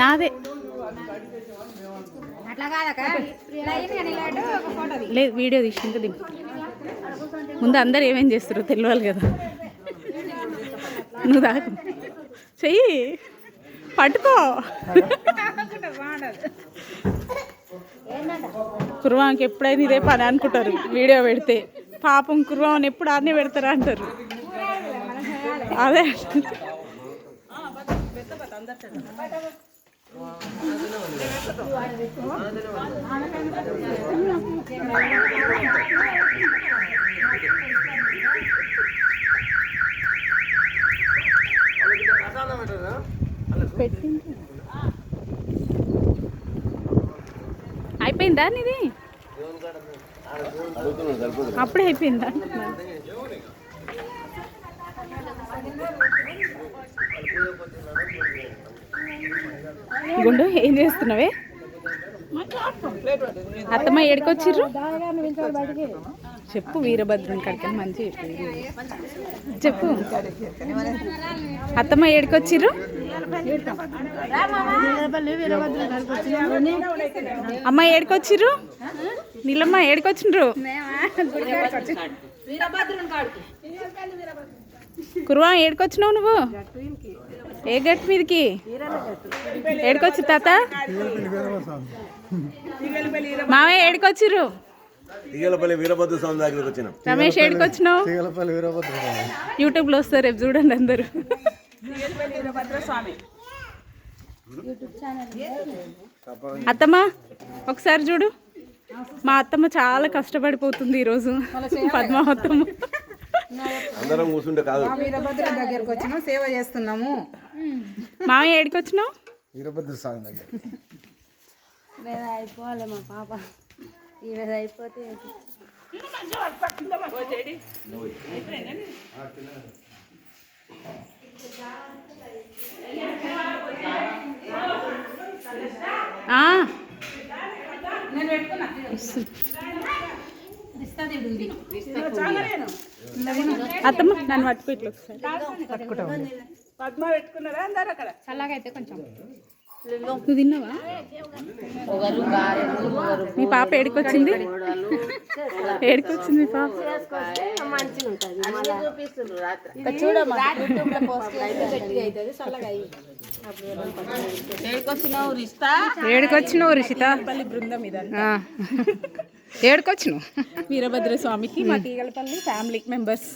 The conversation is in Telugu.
నాదే లేదు, వీడియో తీసి ఇంకా దింపు. ముందు అందరు ఏమేం చేస్తారో తెలియాలి కదా. నువ్వు దాకు చెయ్యి, పట్టుకో. కుర్వానికి ఎప్పుడైనా ఇదే పని అనుకుంటారు వీడియో పెడితే. పాపం కుర్వాన్ని ఎప్పుడు ఆడనే పెడతారా అంటారు. అదే అయిపోయిందా నీది? అప్పుడే అయిపోయిందా? గుండు ఏం చేస్తున్నావే? అత్తమ్మ ఏడుకొచ్చిర్రు చెప్పు. వీరభద్రుని కాడికి మంచి చెప్పు. అత్తమ్మ ఏడుకొచ్చిర్రు? అమ్మ ఏడుకొచ్చిర్రు? నీలమ్మ ఏడుకొచ్చిండ్రు? కుర్వా ఏడుకొచ్చినావు నువ్వు? ఏ గట్టు మీదకి ఏడుకొచ్చి తాత? మామయ్య ఏడుకొచ్చిర్రు? వీరభద్ర స్వామి దగ్గరికి వచ్చినాం. రమేష్ ఏడుకొచ్చినావు? యూట్యూబ్లో వస్తారు, రేపు చూడండి అందరు. అత్తమ్మ ఒకసారి చూడు. మా అత్తమ్మ చాలా కష్టపడిపోతుంది ఈరోజు. పద్మావతమ్మ అందరం కూర్చుంటే కాదు, వీరభద్ర దగ్గరకు వచ్చినాం, సేవ చేస్తున్నాము. మామయ్య ఏడికి వచ్చినావు? వీరభద్ర స్వామి దగ్గర. అయిపోవాలి మా పాప, ఈరోజు అయిపోతే అత్తమ్మ నన్ను పట్టుకోట్లు ఒకసారి. పద్మ పెట్టుకున్నారా అందరు అక్కడ? చల్లగా అయితే కొంచెం. నువ్వు తిన్నావా? మీ పాప ఏడుకొచ్చింది? ఏడుకొచ్చింది మీ పాప? ఏడుకొచ్చినావు రిషిత? బృందం మీద ఏడుకొచ్చినావు? వీరభద్ర స్వామికి మా తీగలపల్లి ఫ్యామిలీ మెంబర్స్.